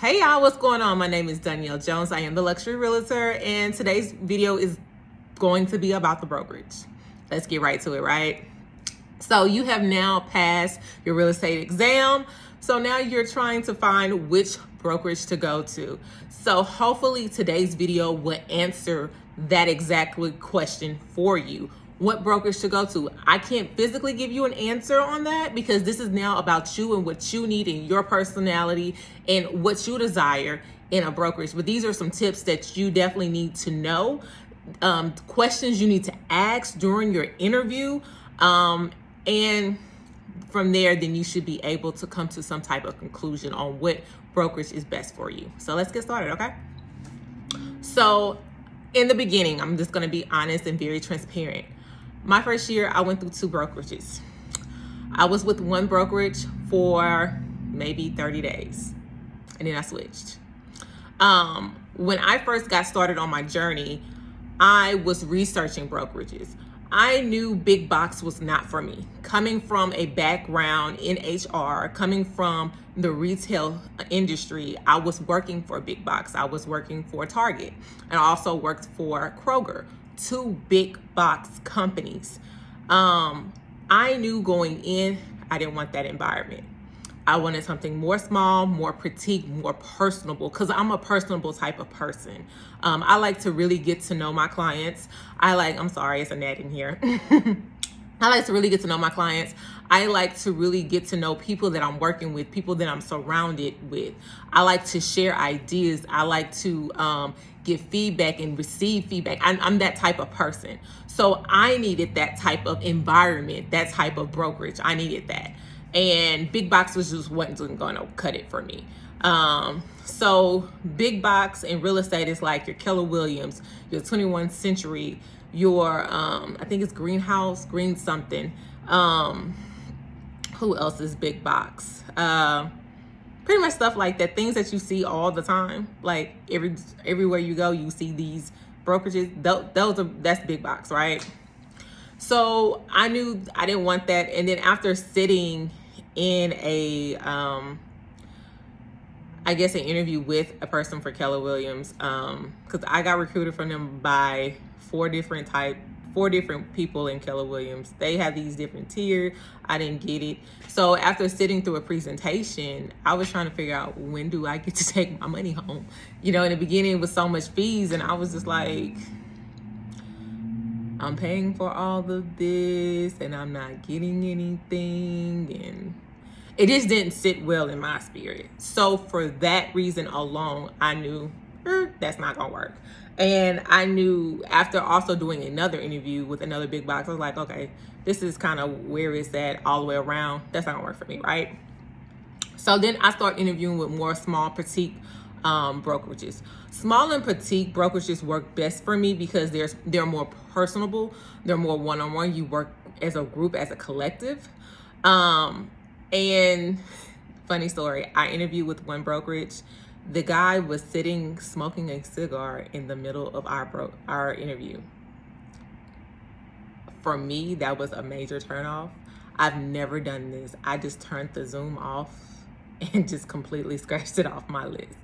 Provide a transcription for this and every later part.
Hey y'all, what's going on? My name is Danielle Jones. I am the luxury realtor, and today's video is going to be about the brokerage. Let's get right to it, right? So you have now passed your real estate exam. So now you're trying to find which brokerage to go to. So hopefully today's video will answer that exact question for you. What brokerage to go to. I can't physically give you an answer on that because this is now about you and what you need in your personality and what you desire in a brokerage. But these are some tips that you definitely need to know, questions you need to ask during your interview. And from there, then you should be able to come to some type of conclusion on what brokerage is best for you. So let's get started, okay? So in the beginning, I'm just gonna be honest and very transparent. My first year, I went through 2 brokerages. I was with one brokerage for maybe 30 days, and then I switched. When I first got started on my journey, I was researching brokerages. I knew big box was not for me. Coming from a background in HR, coming from the retail industry, I was working for a big box. I was working for Target, and I also worked for Kroger. 2 big box companies. I knew going in, I didn't want that environment. I wanted something more small, more petite, more personable, because I'm a personable type of person. I like to really get to know my clients. I'm sorry, it's a gnat in here. I like to really get to know my clients. I like to really get to know people that I'm working with, people that I'm surrounded with. I like to share ideas. I like to give feedback and receive feedback. I'm that type of person. So I needed that type of environment, that type of brokerage. I needed that. And big box was just wasn't going to cut it for me. So big box in real estate is like your Keller Williams, your 21st Century, your I think it's Green something. Who else is big box? Pretty much stuff like that, things that you see all the time. Like everywhere you go, you see these brokerages. That's big box, right? So I knew I didn't want that. And then after sitting in an interview with a person for Keller Williams, because I got recruited from them by 4 different people in Keller Williams. They have these different tiers. I didn't get it. So after sitting through a presentation, I was trying to figure out, when do I get to take my money home? You know, in the beginning it was so much fees, and I was just like, I'm paying for all of this and I'm not getting anything, and it just didn't sit well in my spirit. So for that reason alone, I knew that's not gonna work. And I knew after also doing another interview with another big box, I was like, okay, this is kind of where it's at all the way around. That's not gonna work for me, right? So then I started interviewing with more small, petite brokerages. Small and petite brokerages work best for me because they're more personable. They're more one-on-one. You work as a group, as a collective. And funny story, I interviewed with one brokerage. The guy was sitting smoking a cigar in the middle of our interview. For me, that was a major turnoff. I've never done this. I just turned the Zoom off and just completely scratched it off my list.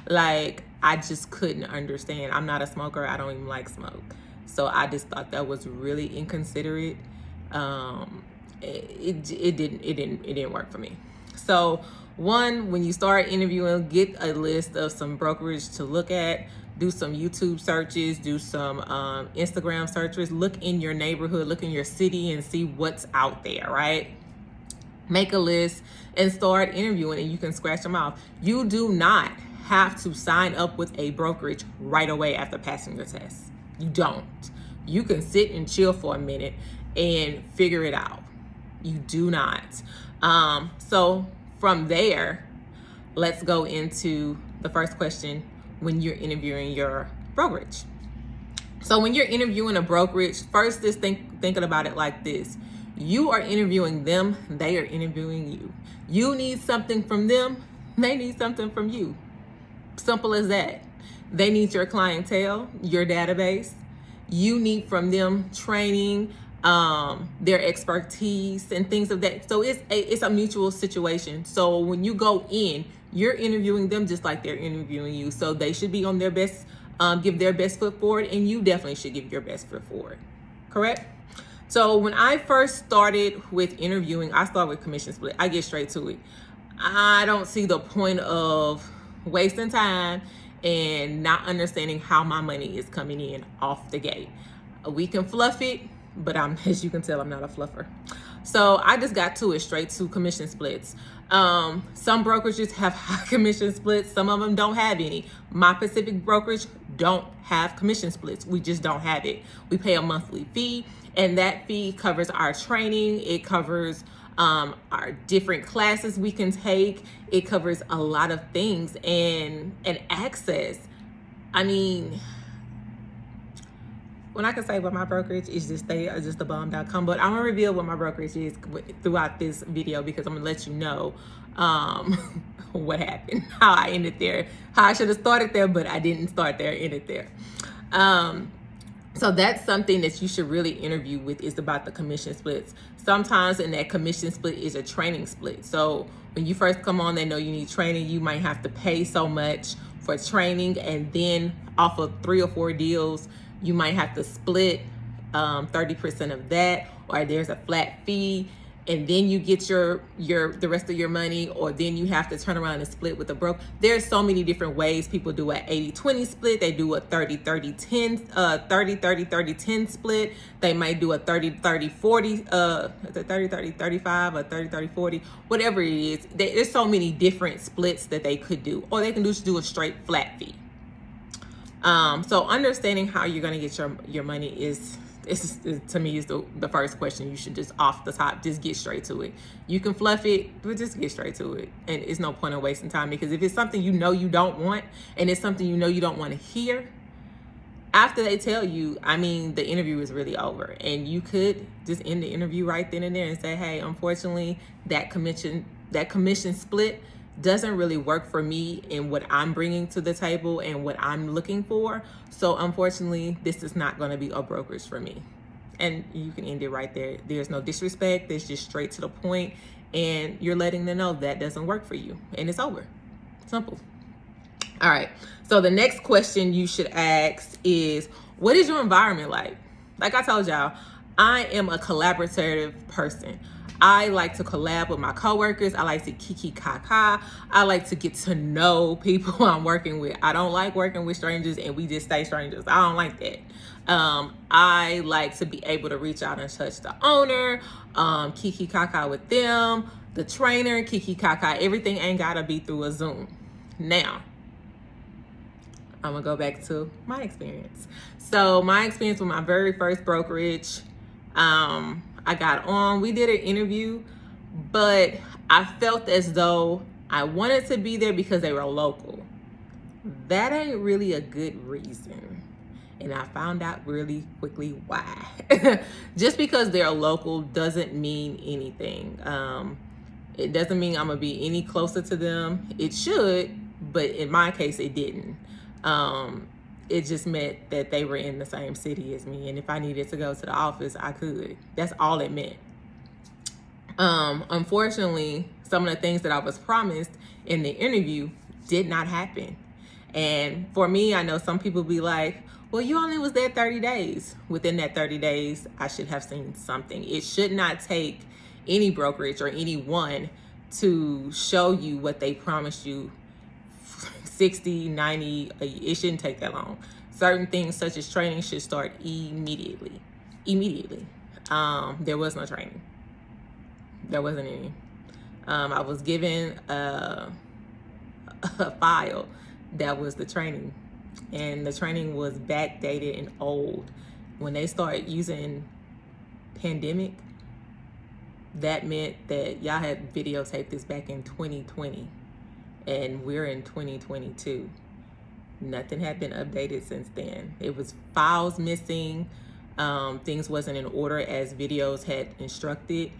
Like, I just couldn't understand. I'm not a smoker. I don't even like smoke. So I just thought that was really inconsiderate. It didn't work for me. So one, when you start interviewing, get a list of some brokerage to look at, do some YouTube searches, do some Instagram searches, look in your neighborhood, look in your city and see what's out there, right? Make a list and start interviewing, and you can scratch them off. You do not have to sign up with a brokerage right away after passing your test. You don't. You can sit and chill for a minute and figure it out. You do not. So from there, let's go into the first question when you're interviewing your brokerage. So when you're interviewing a brokerage, first just thinking about it like this. You are interviewing them, they are interviewing you. You need something from them, they need something from you. Simple as that. They need your clientele, your database. You need from them training, their expertise and things of that. So it's a mutual situation. So when you go in, you're interviewing them just like they're interviewing you. So they should be on their best, give their best foot forward, and you definitely should give your best foot forward. Correct? So when I first started with interviewing, I started with commission split. I get straight to it. I don't see the point of wasting time and not understanding how my money is coming in off the gate. We can fluff it, but as you can tell, I'm not a fluffer. So I just got to it, straight to commission splits. Some brokerages have high commission splits. Some of them don't have any. My Pacific brokerage don't have commission splits. We just don't have it. We pay a monthly fee, and that fee covers our training. It covers our different classes we can take. It covers a lot of things, and access. I mean, when I can say what my brokerage is, just they are just thebomb.com. But I'm gonna reveal what my brokerage is throughout this video, because I'm gonna let you know what happened, how I ended there, how I should have started there, but I didn't start there, ended there. So that's something that you should really interview with, is about the commission splits. Sometimes in that commission split is a training split. So when you first come on, they know you need training. You might have to pay so much for training, and then off of 3 or 4 deals, you might have to split 30% of that, or there's a flat fee, and then you get the rest of your money, or then you have to turn around and split with the broker. There's so many different ways. People do an 80-20 split. They do a 30-30-10, 30-30-30-10 split. They might do a 30-30-40, 30-30-35, or 30-30-40, whatever it is. There's so many different splits that they could do, or they can just do a straight flat fee. So understanding how you're going to get your money is to me is the first question. You should just off the top, just get straight to it. You can fluff it, but just get straight to it. And it's no point in wasting time, because if it's something you know you don't want, and it's something you know you don't want to hear, after they tell you, I mean, the interview is really over. And you could just end the interview right then and there and say, hey, unfortunately, that commission split doesn't really work for me and what I'm bringing to the table and what I'm looking for. So unfortunately, this is not going to be a brokerage for me. And you can end it right there. There's no disrespect. There's just straight to the point. And you're letting them know that doesn't work for you. And it's over. Simple. All right. So the next question you should ask is, what is your environment like? Like I told y'all, I am a collaborative person. I like to collab with my coworkers. I like to kiki kaka. I like to get to know people I'm working with. I don't like working with strangers and we just stay strangers. I don't like that. I like to be able to reach out and touch the owner, kiki kaka with them, the trainer, kiki kaka. Everything ain't gotta be through a Zoom. Now, I'm gonna go back to my experience. So my experience with my very first brokerage, I got on, we did an interview, but I felt as though I wanted to be there because they were local. That ain't really a good reason. And I found out really quickly why. Just because they're local doesn't mean anything. It doesn't mean I'm gonna be any closer to them. It should, but in my case, it didn't. It just meant that they were in the same city as me. And if I needed to go to the office, I could. That's all it meant. Unfortunately, some of the things that I was promised in the interview did not happen. And for me, I know some people be like, well, you only was there 30 days. Within that 30 days, I should have seen something. It should not take any brokerage or anyone to show you what they promised you 60, 90, it shouldn't take that long. Certain things such as training should start immediately. There was no training. There wasn't any. I was given a file that was the training, and the training was backdated and old. When they started using pandemic, that meant that y'all had videotaped this back in 2020. And we're in 2022. Nothing had been updated since then. It was files missing. Things wasn't in order as videos had instructed.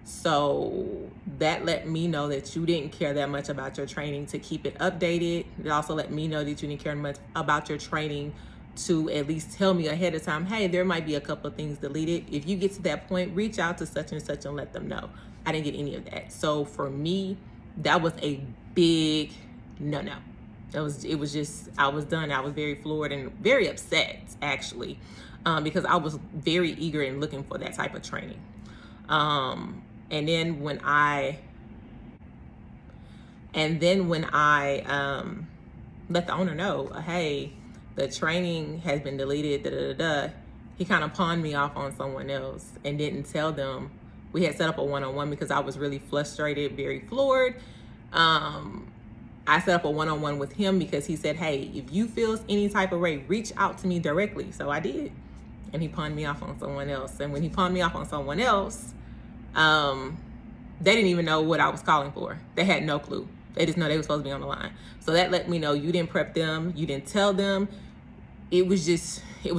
So that let me know that you didn't care that much about your training to keep it updated. It also let me know that you didn't care much about your training to at least tell me ahead of time, hey, there might be a couple of things deleted. If you get to that point, reach out to such and such and let them know. I didn't get any of that. So for me, that was a big no. It was just, I was done. I was very floored and very upset, actually, because I was very eager and looking for that type of training. And then when I let the owner know, hey, the training has been deleted, he kind of pawned me off on someone else and didn't tell them. We had set up a one-on-one because I was really frustrated, very floored. I set up a one-on-one with him because he said, hey, if you feel any type of way, reach out to me directly. So I did. And he pawned me off on someone else. And when he pawned me off on someone else, they didn't even know what I was calling for. They had no clue. They just know they were supposed to be on the line. So that let me know you didn't prep them. You didn't tell them. It was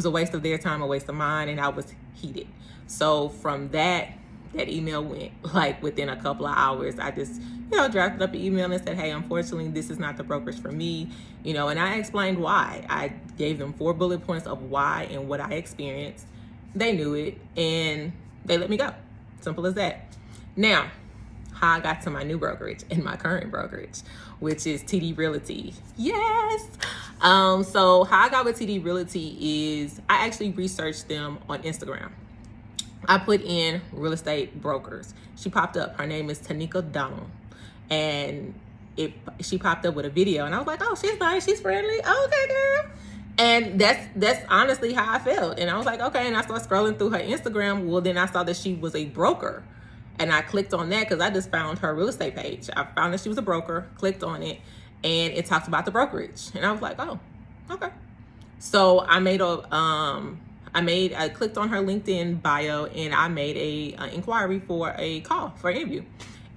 a waste of their time, a waste of mine, and I was heated. So from that email went like within a couple of hours. I just, drafted up an email and said, hey, unfortunately, this is not the brokerage for me, and I explained why. I gave them 4 bullet points of why and what I experienced. They knew it and they let me go. Simple as that. Now, how I got to my new brokerage and my current brokerage, which is TD Realty. Yes. So how I got with TD Realty is I actually researched them on Instagram. I put in real estate brokers. She popped up. Her name is Tanika Donald. And she popped up with a video. And I was like, oh, she's nice. She's friendly. Oh, okay, girl. And that's honestly how I felt. And I was like, okay. And I started scrolling through her Instagram. Well, then I saw that she was a broker. And I clicked on that because I just found her real estate page. I found that she was a broker, clicked on it, and it talked about the brokerage. And I was like, oh, okay. So I clicked on her LinkedIn bio and I made a inquiry for a call for an interview.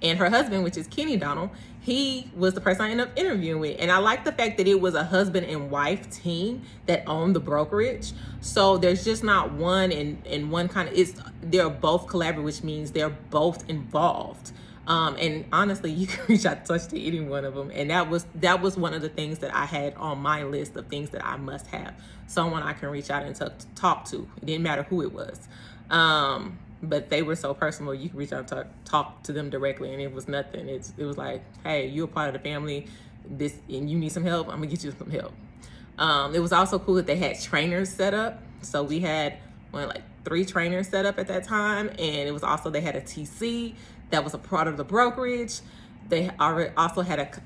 And her husband, which is Kenny Donald, he was the person I ended up interviewing with. And I like the fact that it was a husband and wife team that owned the brokerage. So there's just not one and one kind of, they're both collaborative, which means they're both involved. And honestly, you can reach out to any one of them. And that was one of the things that I had on my list of things that I must have. Someone I can reach out and talk to. It didn't matter who it was. But they were so personal. You can reach out and talk to them directly, and it was nothing. It was like, hey, you're a part of the family. And you need some help. I'm gonna get you some help. It was also cool that they had trainers set up. So we had 3 trainers set up at that time, and it was also they had a TC that was a part of the brokerage. They also had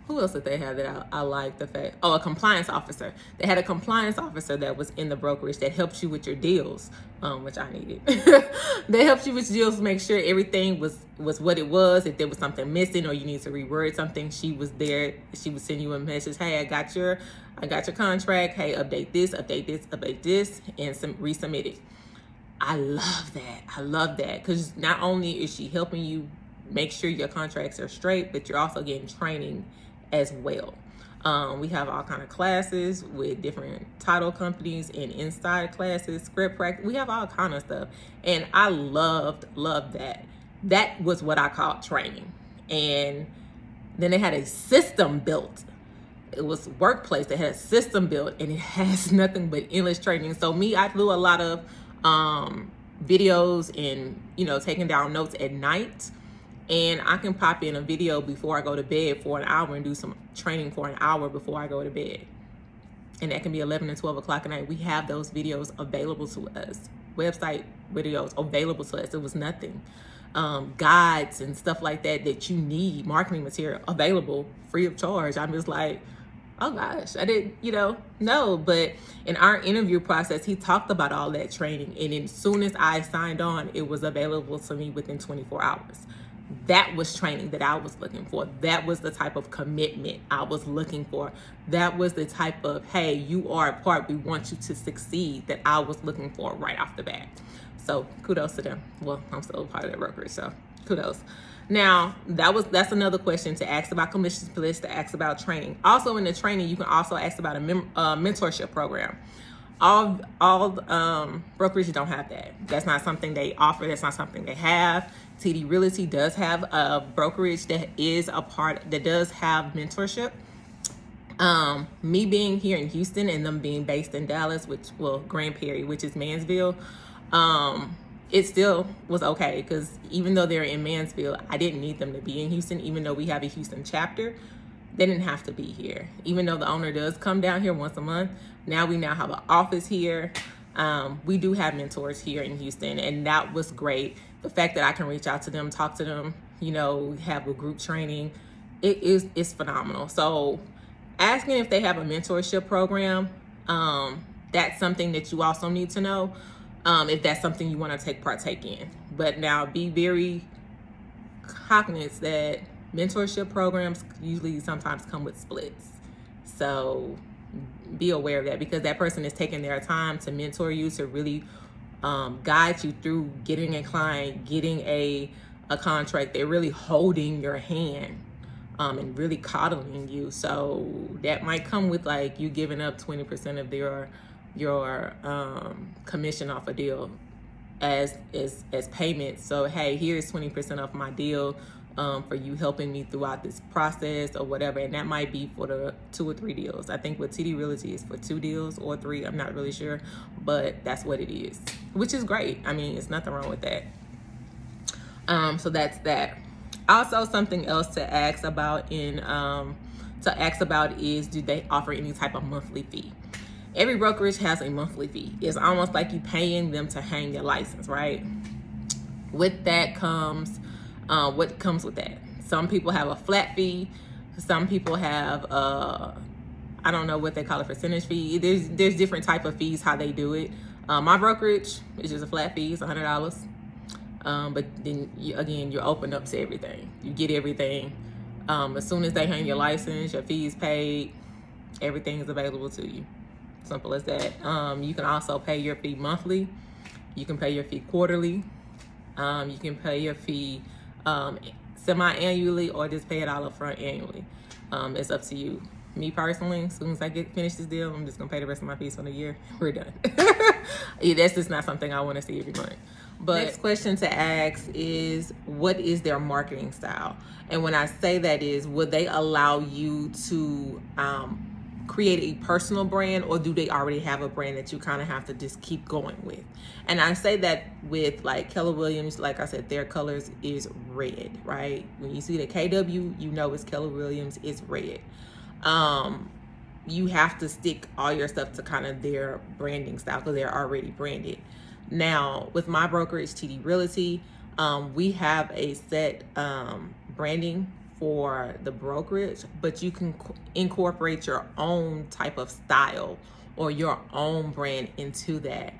who else did they have that I like the fact? Oh, a compliance officer. They had a compliance officer that was in the brokerage that helped you with your deals, which I needed. They helped you with deals to make sure everything was what it was. If there was something missing or you need to reword something, she was there. She would send you a message. Hey, I got your contract. Hey, update this, and resubmit it. I love that because not only is she helping you make sure your contracts are straight, but you're also getting training as well. We have all kind of classes with different title companies and inside classes, script practice. We have all kind of stuff. And I loved that. That was what I called training. And then they had a system built. It was workplace that had a system built, and it has nothing but endless training. So I do a lot of videos and, taking down notes at night. And I can pop in a video before I go to bed for an hour and do some training for an hour before I go to bed. And that can be 11 and 12 o'clock at night. We have those videos available to us. Website videos available to us. It was nothing. Guides and stuff like that you need, marketing material available free of charge. I'm just like, oh gosh, I didn't, know. But in our interview process, he talked about all that training. And as soon as I signed on, it was available to me within 24 hours. That was training that I was looking for. That was the type of commitment I was looking for. That was the type of, hey, you are a part, we want you to succeed, that I was looking for right off the bat. So kudos to them. Well, I'm still a part of that brokerage, so kudos. Now, that's another question to ask about commission splits, to ask about training. Also in the training, you can also ask about a mentorship program. All brokerages don't have that. That's not something they offer. That's not something they have. TD Realty does have a brokerage that does have mentorship. Me being here in Houston and them being based in Dallas, Grand Prairie, which is Mansville, it still was okay, because even though they're in Mansfield, I didn't need them to be in Houston. Even though we have a Houston chapter, they didn't have to be here. Even though the owner does come down here once a month, now we have an office here. We do have mentors here in Houston, and that was great. The fact that I can reach out to them, talk to them, have a group training, it's phenomenal. So asking if they have a mentorship program, that's something that you also need to know, if that's something you want to partake in. But now be very cognizant that mentorship programs usually sometimes come with splits. So be aware of that, because that person is taking their time to mentor you, to really guide you through getting a client, getting a contract. They're really holding your hand and really coddling you. So that might come with like you giving up 20% of your commission off a deal as payment. So hey, here's 20% off my deal for you helping me throughout this process or whatever. And that might be for the 2 or 3 deals. I think with TD Realty is for 2 deals or 3. I'm not really sure, but that's what it is, which is great. I mean, it's nothing wrong with that. So that's that. Also, something else to ask about is, do they offer any type of monthly fee? Every brokerage has a monthly fee. It's almost like you paying them to hang your license, right? With that comes, what comes with that? Some people have a flat fee. Some people have, I don't know what they call a percentage fee. There's different type of fees, how they do it. My brokerage is just a flat fee. It's $100. But then you're open up to everything. You get everything. As soon as they hang your license, your fee is paid, everything is available to you. Simple as that. You can also pay your fee monthly. You can pay your fee quarterly. You can pay your fee semi-annually, or just pay it all up front annually. It's up to you. Me personally, as soon as I finish this deal, I'm just gonna pay the rest of my fees for the year. We're done. Yeah, that's just not something I want to see every month. But next question to ask is, what is their marketing style? And when I say that is, would they allow you to create a personal brand, or do they already have a brand that you kind of have to just keep going with? And I say that with like Keller Williams, like I said, their colors is red, right? When you see the KW, you know it's Keller Williams, it's red. You have to stick all your stuff to kind of their branding style, because they're already branded. Now, with my brokerage, TD Realty, we have a set branding for the brokerage, but you can incorporate your own type of style or your own brand into that.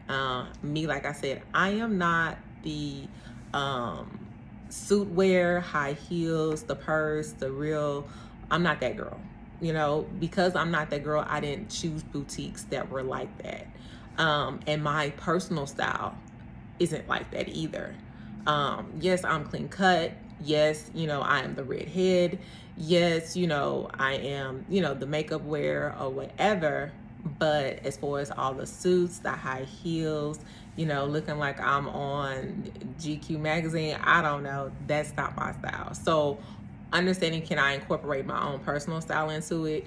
Me, like I said, I am not the suit wear, high heels, the purse, I'm not that girl. Because I'm not that girl, I didn't choose boutiques that were like that. And my personal style isn't like that either. Yes, I'm clean cut. Yes, I am the redhead. Yes, I am, the makeup wear or whatever. But as far as all the suits, the high heels, looking like I'm on GQ magazine, I don't know. That's not my style. So understanding, can I incorporate my own personal style into it?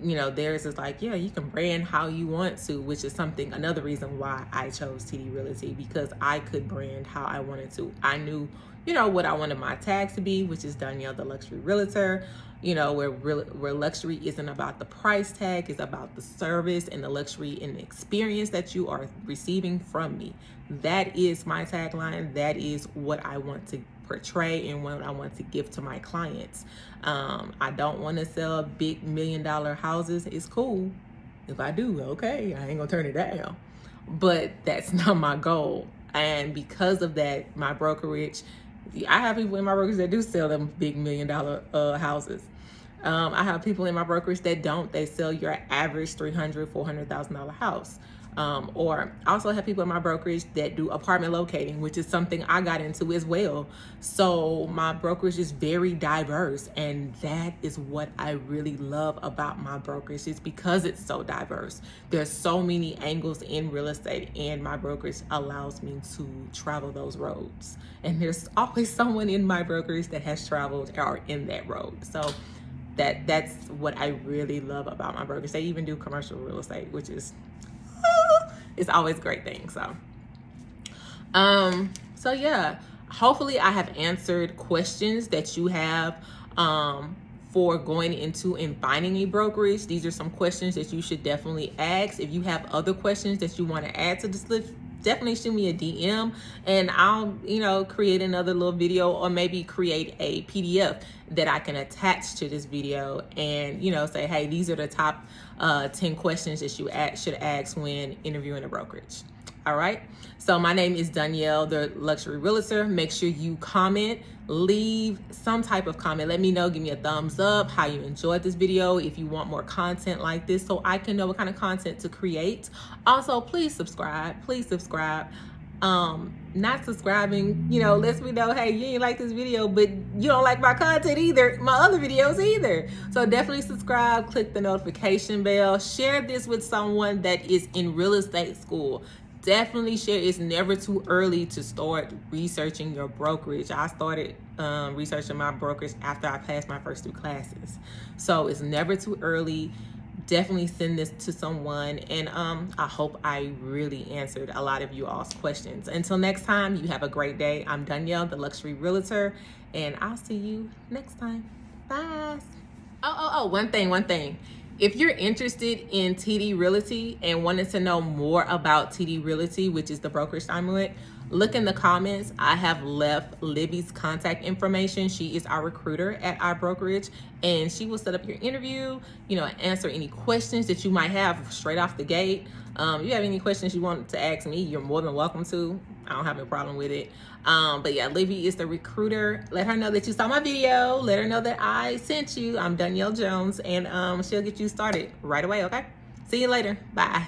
Theirs is like, yeah, you can brand how you want to, which is another reason why I chose TD Realty, because I could brand how I wanted to. I knew, what I wanted my tag to be, which is Danielle the Luxury Realtor, where luxury isn't about the price tag, it's about the service and the luxury and the experience that you are receiving from me. That is my tagline. That is what I want to portray and what I want to give to my clients. I don't want to sell big $1 million houses. It's cool if I do, okay, I ain't gonna turn it down, but that's not my goal. And because of that, my brokerage, I have people in my brokerage that do sell them big $1 million houses. I have people in my brokerage that don't. They sell your average $300,000, $400,000 house. Or I also have people in my brokerage that do apartment locating, which is something I got into as well. So my brokerage is very diverse, and that is what I really love about my brokerage, is because it's so diverse. There's so many angles in real estate, and my brokerage allows me to travel those roads. And there's always someone in my brokerage that has traveled or in that road. So that's what I really love about my brokerage. They even do commercial real estate, which is it's always a great thing. So So yeah, hopefully I have answered questions that you have for going into and finding a brokerage. These are some questions that you should definitely ask. If you have other questions that you want to add to this list, definitely shoot me a DM and I'll, create another little video, or maybe create a PDF that I can attach to this video and, say, hey, these are the top 10 questions that you should ask when interviewing a brokerage. All right. So my name is Danielle, the Luxury Realtor. Make sure you comment, leave some type of comment. Let me know, give me a thumbs up, how you enjoyed this video, if you want more content like this, so I can know what kind of content to create. Also, please subscribe. Not subscribing, lets me know, hey, you ain't like this video, but you don't like my content either, my other videos either. So definitely subscribe, click the notification bell, share this with someone that is in real estate school. Definitely share. It's never too early to start researching your brokerage. I started researching my brokerage after I passed my first 2 classes. So it's never too early. Definitely send this to someone. And I hope I really answered a lot of you all's questions. Until next time, you have a great day. I'm Danielle, the Luxury Realtor, and I'll see you next time. Bye. One thing. If you're interested in TD Realty and wanted to know more about TD Realty, which is the brokerage I'm with, look in the comments. I have left Libby's contact information. She is our recruiter at our brokerage, and she will set up your interview, answer any questions that you might have straight off the gate. If you have any questions you want to ask me, you're more than welcome to. I don't have a problem with it. But yeah, Libby is the recruiter. Let her know that you saw my video. Let her know that I sent you. I'm Danielle Jones, and she'll get you started right away, okay? See you later. Bye.